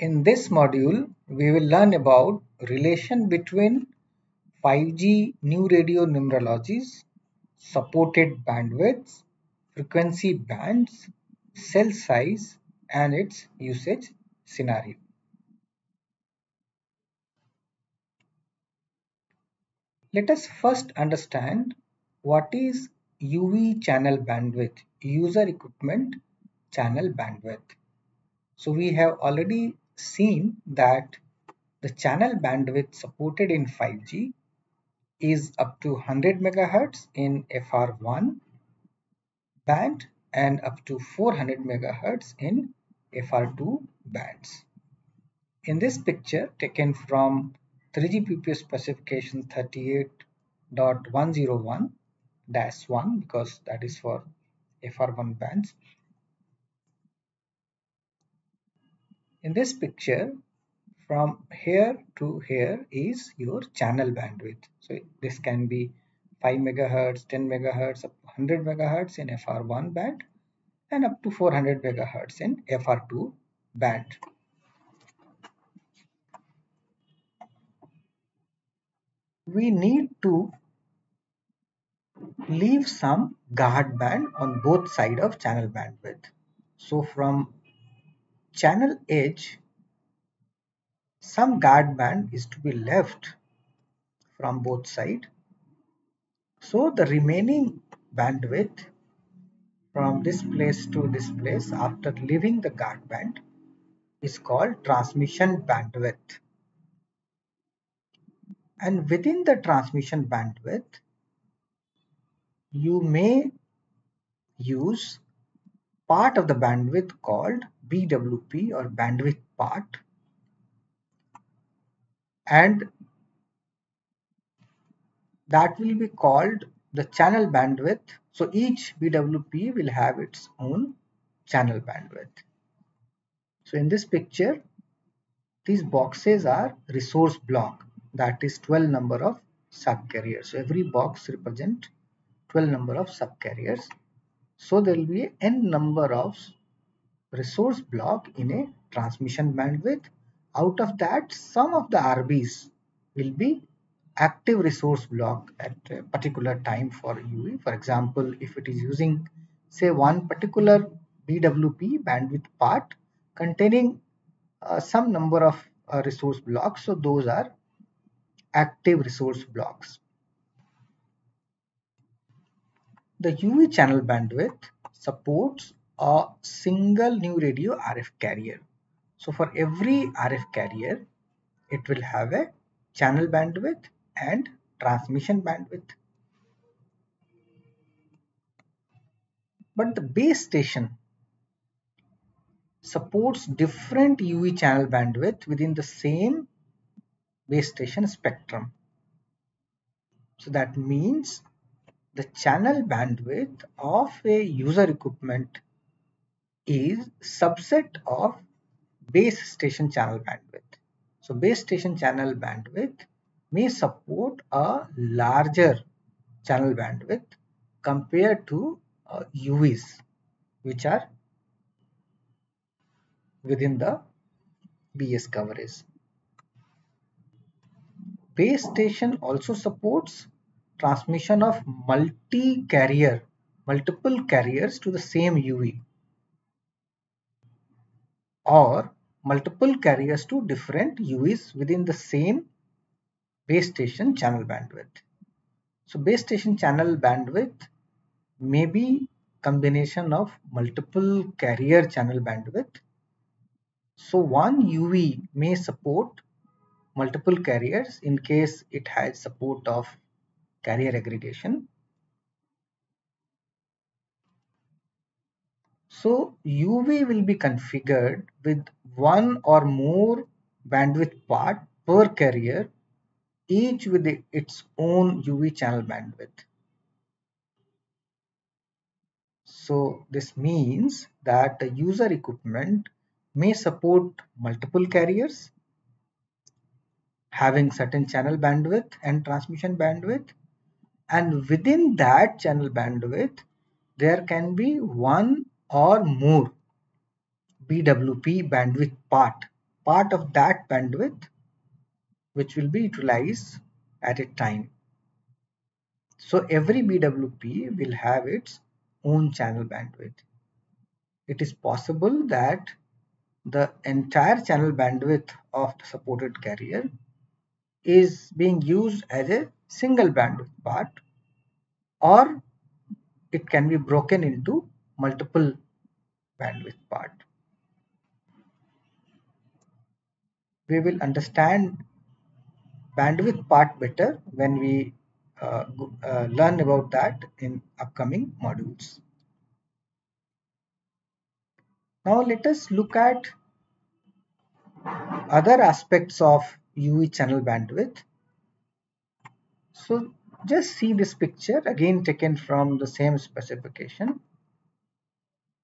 In this module, we will learn about relation between 5G new radio numerologies, supported bandwidths, frequency bands, cell size, and its usage scenario. Let us first understand what is UV channel bandwidth, user equipment channel bandwidth. So we have already seen that the channel bandwidth supported in 5G is up to 100 MHz in FR1 band and up to 400 MHz in FR2 bands. In this picture taken from 3GPP specification 38.101-1 because that is for FR1 bands. In this picture, from here to here is your channel bandwidth. So this can be 5 MHz, 10 MHz, up to 100 MHz in FR1 band and up to 400 MHz in FR2 band. We need to leave some guard band on both sides of channel bandwidth. So from channel edge, some guard band is to be left from both sides. So the remaining bandwidth from this place to this place after leaving the guard band is called transmission bandwidth. And within the transmission bandwidth, you may use part of the bandwidth called BWP or bandwidth part, and that will be called the channel bandwidth. So each BWP will have its own channel bandwidth. So in this picture, these boxes are resource block, that is 12 number of subcarriers. So every box represents 12 number of subcarriers. So there will be n number of resource block in a transmission bandwidth. Out of that, some of the RBs will be active resource block at a particular time for UV. For example, if it is using say one particular BWP bandwidth part containing some number of resource blocks, so those are active resource blocks. The UV channel bandwidth supports a single new radio RF carrier. So for every RF carrier, it will have a channel bandwidth and transmission bandwidth. But the base station supports different UV channel bandwidth within the same base station spectrum. So that means the channel bandwidth of a user equipment is subset of base station channel bandwidth. So base station channel bandwidth may support a larger channel bandwidth compared to UVs which are within the BS coverage. Base station also supports transmission of multiple carriers to the same UV or multiple carriers to different UVs within the same base station channel bandwidth. So base station channel bandwidth may be combination of multiple carrier channel bandwidth. So one UV may support multiple carriers in case it has support of carrier aggregation. So UV will be configured with one or more bandwidth part per carrier, each with its own UV channel bandwidth. So this means that the user equipment may support multiple carriers having certain channel bandwidth and transmission bandwidth, and within that channel bandwidth there can be one or more BWP bandwidth part. part of that bandwidth which will be utilized at a time. So every BWP will have its own channel bandwidth. It is possible that the entire channel bandwidth of the supported carrier is being used as a single bandwidth part, or it can be broken into multiple bandwidth part. We will understand bandwidth part better when we learn about that in upcoming modules. Now let us look at other aspects of UE channel bandwidth. So just see this picture, again taken from the same specification.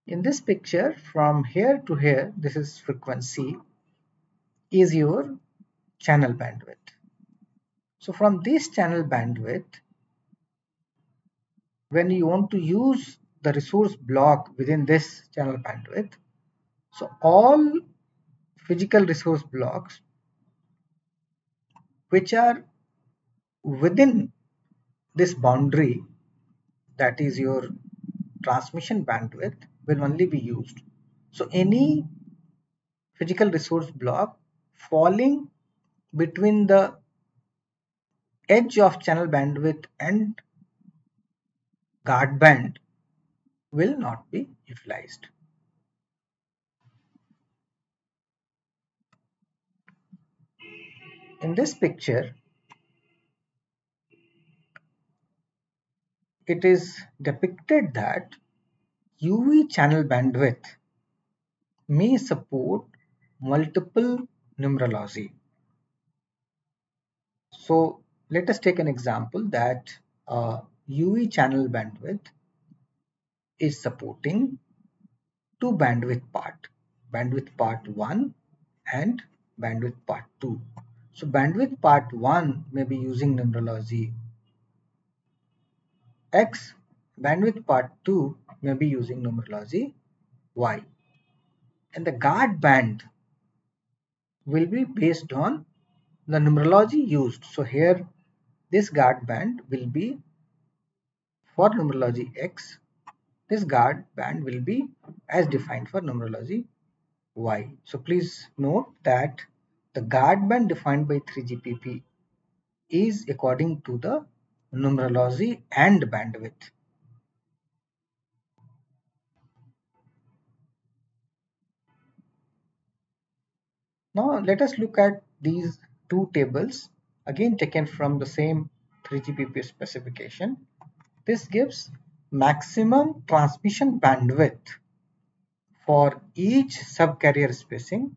In this picture, from here to here, this is frequency, is your channel bandwidth. So from this channel bandwidth, when you want to use the resource block within this channel bandwidth, so all physical resource blocks which are within this boundary, that is your transmission bandwidth, will only be used. So any physical resource block falling between the edge of channel bandwidth and guard band will not be utilized. In this picture, it is depicted that UE channel bandwidth may support multiple numerology. So let us take an example that UE channel bandwidth is supporting two bandwidth part 1 and bandwidth part 2. So bandwidth part 1 may be using numerology X, bandwidth part 2 may be using numerology Y, and the guard band will be based on the numerology used. So here this guard band will be for numerology X, this guard band will be as defined for numerology Y. So please note that the guard band defined by 3GPP is according to the numerology and bandwidth. Now let us look at these two tables, again taken from the same 3GPP specification. This gives maximum transmission bandwidth for each subcarrier spacing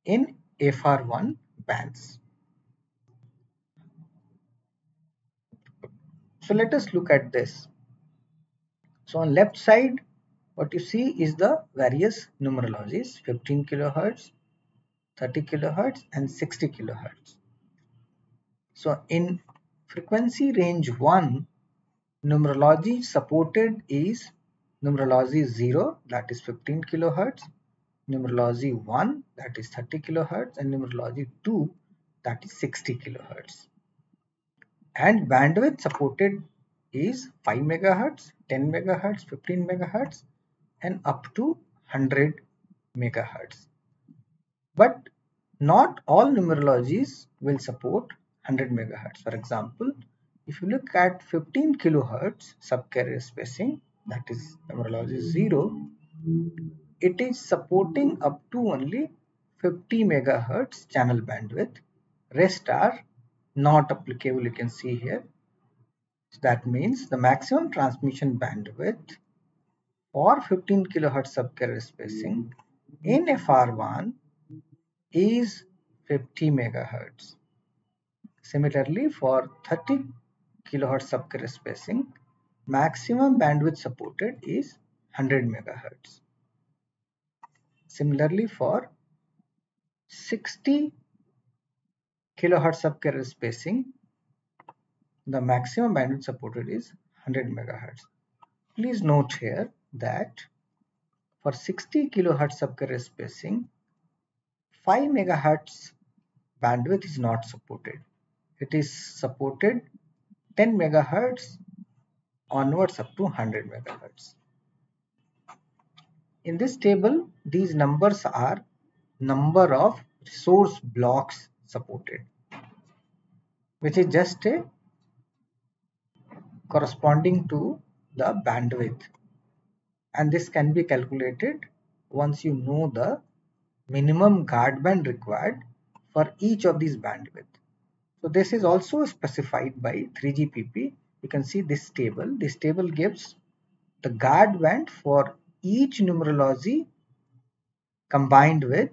in FR1 bands. So let us look at this. So on left side, what you see is the various numerologies: 15 kilohertz, 30 kilohertz and 60 kilohertz. So in frequency range 1, numerology supported is numerology 0, that is 15 kilohertz, numerology 1, that is 30 kilohertz, and numerology 2, that is 60 kilohertz. And bandwidth supported is 5 megahertz, 10 megahertz, 15 megahertz, and up to 100 megahertz. But not all numerologies will support 100 megahertz. For example, if you look at 15 kilohertz subcarrier spacing, that is numerology 0, it is supporting up to only 50 megahertz channel bandwidth. Rest are not applicable, you can see here. So that means the maximum transmission bandwidth for 15 kilohertz subcarrier spacing in FR1 is 50 megahertz. Similarly, for 30 kilohertz subcarrier spacing, maximum bandwidth supported is 100 megahertz. Similarly, for 60 kilohertz subcarrier spacing, the maximum bandwidth supported is 100 megahertz. Please note here that for 60 kilohertz subcarrier spacing, 5 megahertz bandwidth is not supported. It is supported 10 megahertz onwards up to 100 megahertz. In this table, these numbers are number of resource blocks supported, which is just a corresponding to the bandwidth, and this can be calculated once you know the minimum guard band required for each of these bandwidth. So this is also specified by 3GPP. You can see this table. This table gives the guard band for each numerology combined with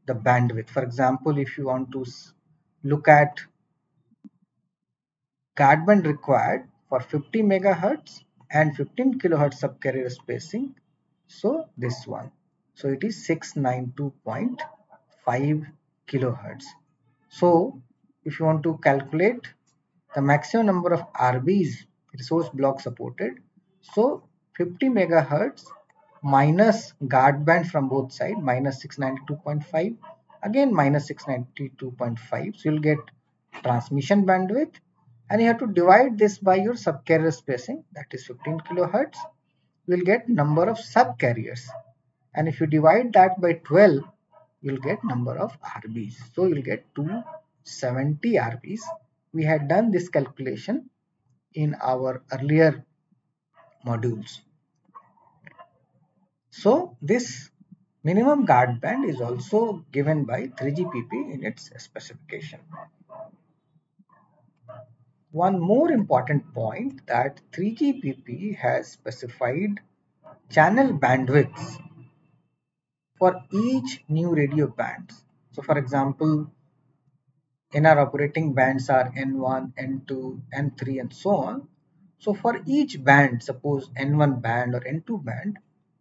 the bandwidth. For example, if you want to look at guard band required for 50 megahertz and 15 kilohertz subcarrier spacing, so this one. So it is 692.5 kilohertz. So if you want to calculate the maximum number of RBs, resource block supported, so 50 megahertz minus guard band from both sides, minus 692.5, again minus 692.5, so you'll get transmission bandwidth, and you have to divide this by your subcarrier spacing, that is 15 kilohertz. You will get number of subcarriers, and if you divide that by 12, you'll get number of RBs. So you'll get 270 RBs. We had done this calculation in our earlier modules. So this minimum guard band is also given by 3GPP in its specification. One more important point that 3GPP has specified channel bandwidths for each new radio bands. So for example, in our operating bands are N1, N2, N3 and so on. So for each band, suppose N1 band or N2 band,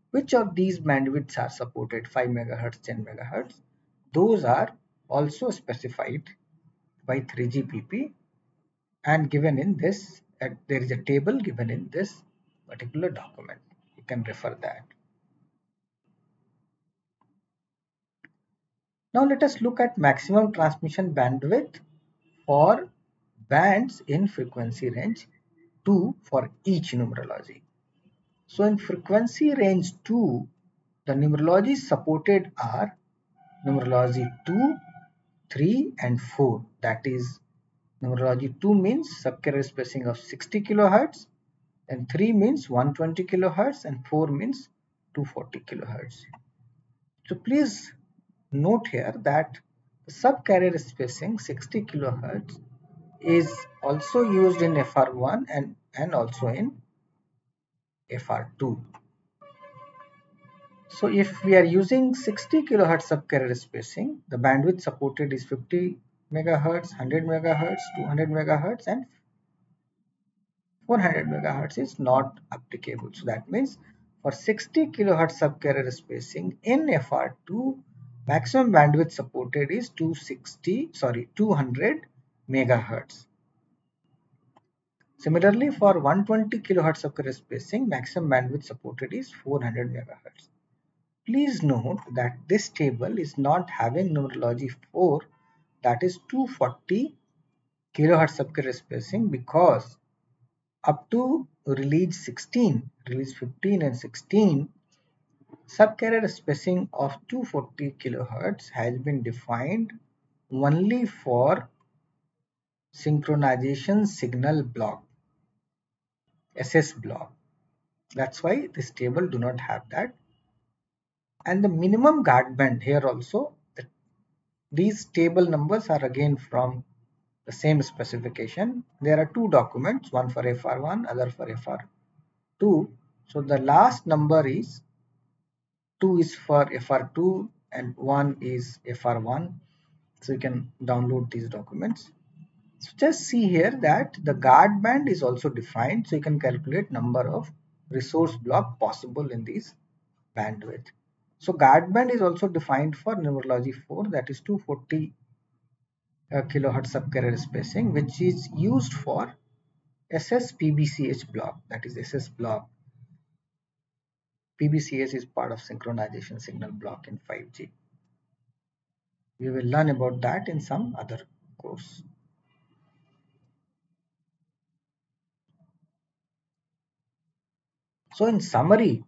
which of these bandwidths are supported, 5 megahertz, 10 megahertz, those are also specified by 3GPP and given in this, there is a table given in this particular document. You can refer that. Now let us look at maximum transmission bandwidth for bands in frequency range 2 for each numerology. So in frequency range 2, the numerologies supported are numerology 2, 3 and 4. That is, numerology 2 means subcarrier spacing of 60 kilohertz, and 3 means 120 kilohertz, and 4 means 240 kilohertz. So please note here that the subcarrier spacing 60 kilohertz is also used in FR1 and also in FR2. So if we are using 60 kilohertz subcarrier spacing, the bandwidth supported is 50 megahertz, 100 megahertz, 200 megahertz and 400 megahertz is not applicable. So that means for 60 kilohertz subcarrier spacing in FR2, maximum bandwidth supported is 200 megahertz. Similarly, for 120 kilohertz subcarrier spacing, maximum bandwidth supported is 400 megahertz. Please note that this table is not having numerology 4, that is 240 kilohertz subcarrier spacing, because up to release 16, release 15 and 16, subcarrier spacing of 240 kilohertz has been defined only for synchronization signal block, SS block. That's why this table do not have that. And the minimum guard band here also, these table numbers are again from the same specification. There are two documents, one for FR1, other for FR2. So the last number is 2 is for FR2 and 1 is FR1. So you can download these documents. So just see here that the guard band is also defined, so you can calculate number of resource block possible in these bandwidth. So guard band is also defined for numerology 4, that is 240 kilohertz subcarrier spacing, which is used for SS PBCH block, that is SS block. PBCH is part of synchronization signal block in 5G. We will learn about that in some other course. So in summary,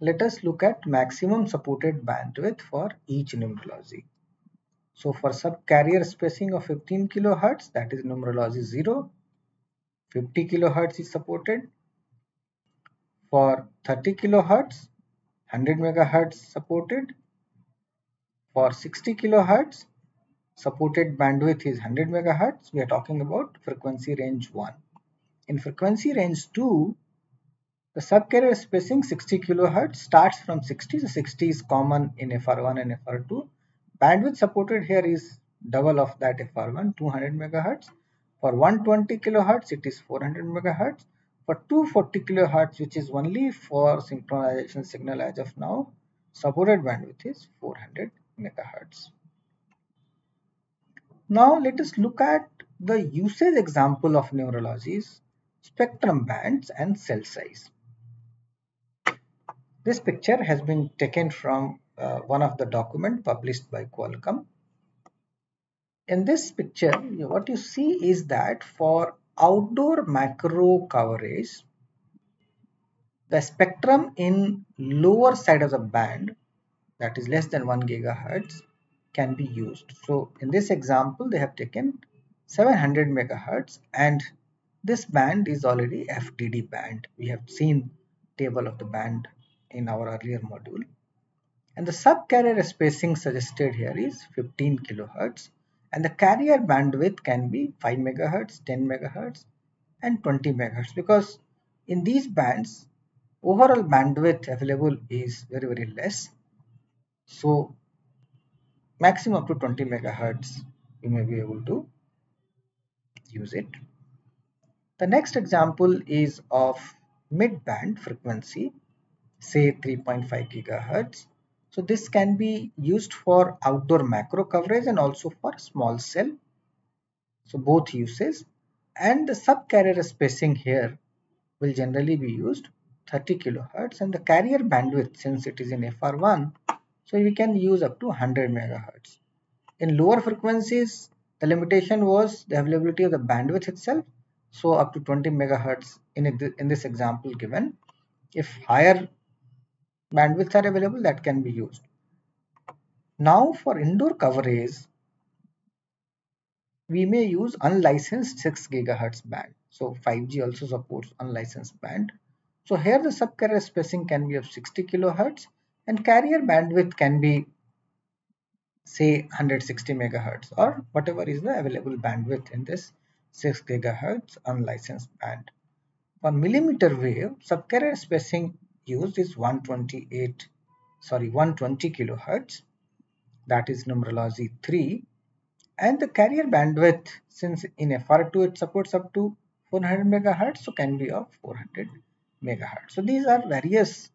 let us look at maximum supported bandwidth for each numerology. So for subcarrier spacing of 15 kHz, that is numerology 0, 50 kHz is supported. For 30 kHz, 100 MHz supported. For 60 kHz, supported bandwidth is 100 MHz. We are talking about frequency range 1. In frequency range 2, the subcarrier spacing 60 kHz starts from 60, so 60 is common in FR1 and FR2. Bandwidth supported here is double of that FR1, 200 MHz. For 120 kHz, it is 400 MHz. For 240 kHz, which is only for synchronization signal as of now, supported bandwidth is 400 MHz. Now let us look at the usage example of numerologies, spectrum bands and cell size. This picture has been taken from one of the documents published by Qualcomm. In this picture, what you see is that for outdoor macro coverage, the spectrum in lower side of the band, that is less than 1 gigahertz, can be used. So in this example, they have taken 700 megahertz, and this band is already FDD band. We have seen table of the band in our earlier module. And the subcarrier spacing suggested here is 15 kilohertz, and the carrier bandwidth can be 5 megahertz, 10 megahertz, and 20 megahertz, because in these bands overall bandwidth available is very less. So maximum up to 20 megahertz you may be able to use it. The next example is of mid-band frequency, say 3.5 gigahertz. So this can be used for outdoor macro coverage and also for small cell. So both uses, and the subcarrier spacing here will generally be used 30 kilohertz, and the carrier bandwidth, since it is in FR1, so we can use up to 100 megahertz. In lower frequencies, the limitation was the availability of the bandwidth itself, so up to 20 megahertz in this example given. If higher bandwidths are available, that can be used. Now for indoor coverage, we may use unlicensed 6 gigahertz band. So 5G also supports unlicensed band. So here the subcarrier spacing can be of 60 kilohertz, and carrier bandwidth can be say 160 megahertz, or whatever is the available bandwidth in this 6 gigahertz unlicensed band. For millimeter wave, subcarrier spacing used is 120 kilohertz, that is numerology 3, and the carrier bandwidth, since in FR2 it supports up to 400 megahertz, so can be of 400 megahertz. So these are various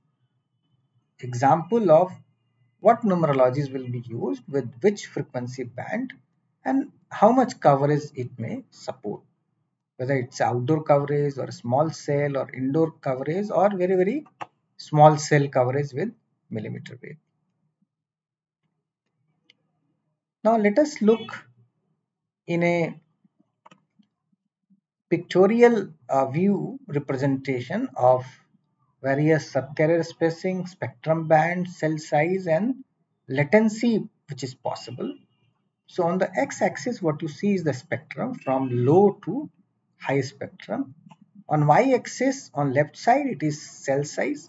example of what numerologies will be used with which frequency band and how much coverage it may support, whether it's outdoor coverage or small cell or indoor coverage or very small cell coverage with millimeter wave. Now let us look in a pictorial view representation of various subcarrier spacing, spectrum band, cell size and latency which is possible. So on the x-axis what you see is the spectrum from low to high spectrum. On y-axis on left side it is cell size.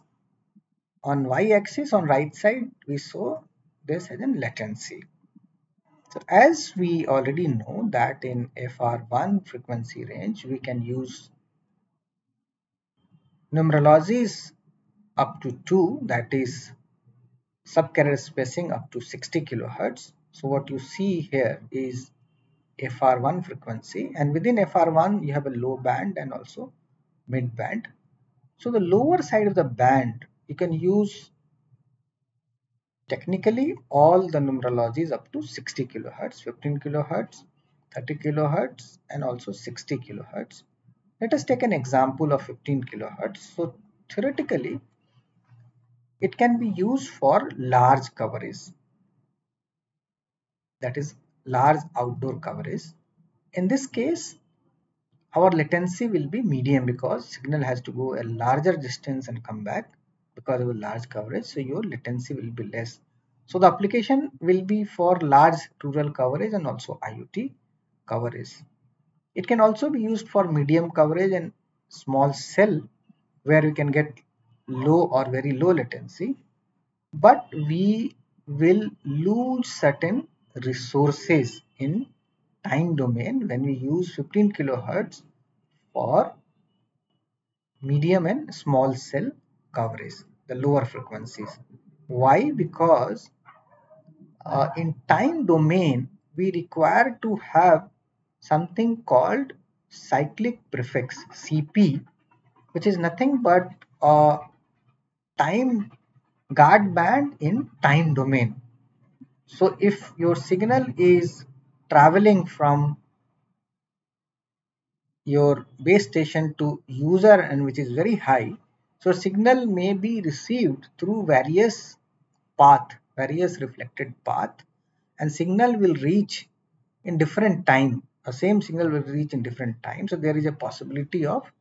On y-axis on right side we saw this as in latency. So as we already know that in FR1 frequency range we can use numerologies up to 2, that is subcarrier spacing up to 60 kilohertz. So what you see here is FR1 frequency, and within FR1 you have a low band and also mid band. So the lower side of the band you can use technically all the numerologies up to 60 kilohertz, 15 kilohertz, 30 kilohertz and also 60 kilohertz. Let us take an example of 15 kilohertz. So theoretically it can be used for large coverage. that is large outdoor coverage. In this case, our latency will be medium because signal has to go a larger distance and come back because of the large coverage, so your latency will be less. So the application will be for large rural coverage and also IoT coverage. It can also be used for medium coverage and small cell where you can get low or very low latency, but we will lose certain resources in time domain when we use 15 kilohertz for medium and small cell coverage, the lower frequencies. Why? Because in time domain we require to have something called cyclic prefix CP, which is nothing but a time guard band in time domain. So if your signal is traveling from your base station to user and which is very high, so signal may be received through various reflected path, and signal will reach in different time. A same signal will reach in different time. So there is a possibility of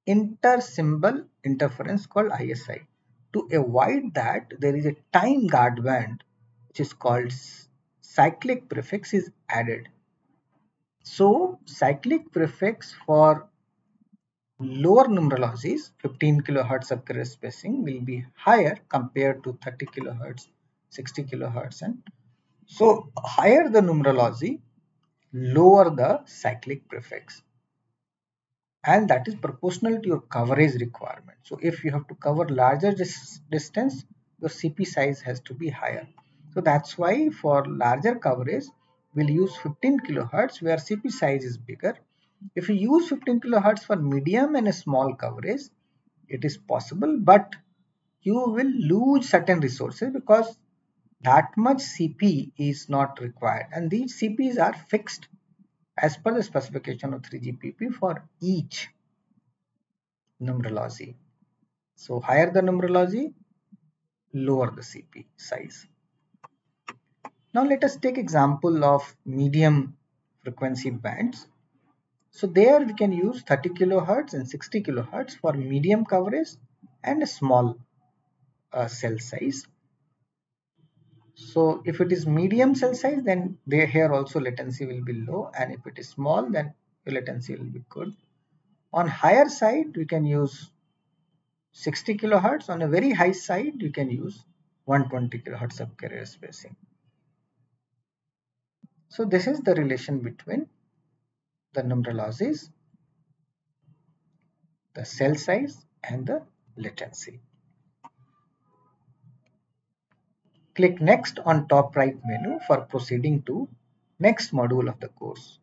inter-symbol interference called ISI. To avoid that, there is a time guard band which is called cyclic prefix is added. So cyclic prefix for lower numerologies, 15 kilohertz of carrier spacing will be higher compared to 30 kilohertz, 60 kilohertz, and so higher the numerology, lower the cyclic prefix, and that is proportional to your coverage requirement. So if you have to cover larger distance, your CP size has to be higher. So that's why for larger coverage we'll use 15 kilohertz where CP size is bigger. If you use 15 kilohertz for medium and a small coverage, it is possible, but you will lose certain resources because that much CP is not required, and these CPs are fixed as per the specification of 3GPP for each numerology. So higher the numerology, lower the CP size. Now let us take example of medium frequency bands. So there we can use 30 kilohertz and 60 kilohertz for medium coverage and a small cell size. So if it is medium cell size, then there here also latency will be low, and if it is small, then the latency will be good. On higher side, we can use 60 kilohertz. On a very high side, you can use 120 kilohertz of carrier spacing. So this is the relation between the numerologies, the cell size, and the latency. Click next on top right menu for proceeding to next module of the course.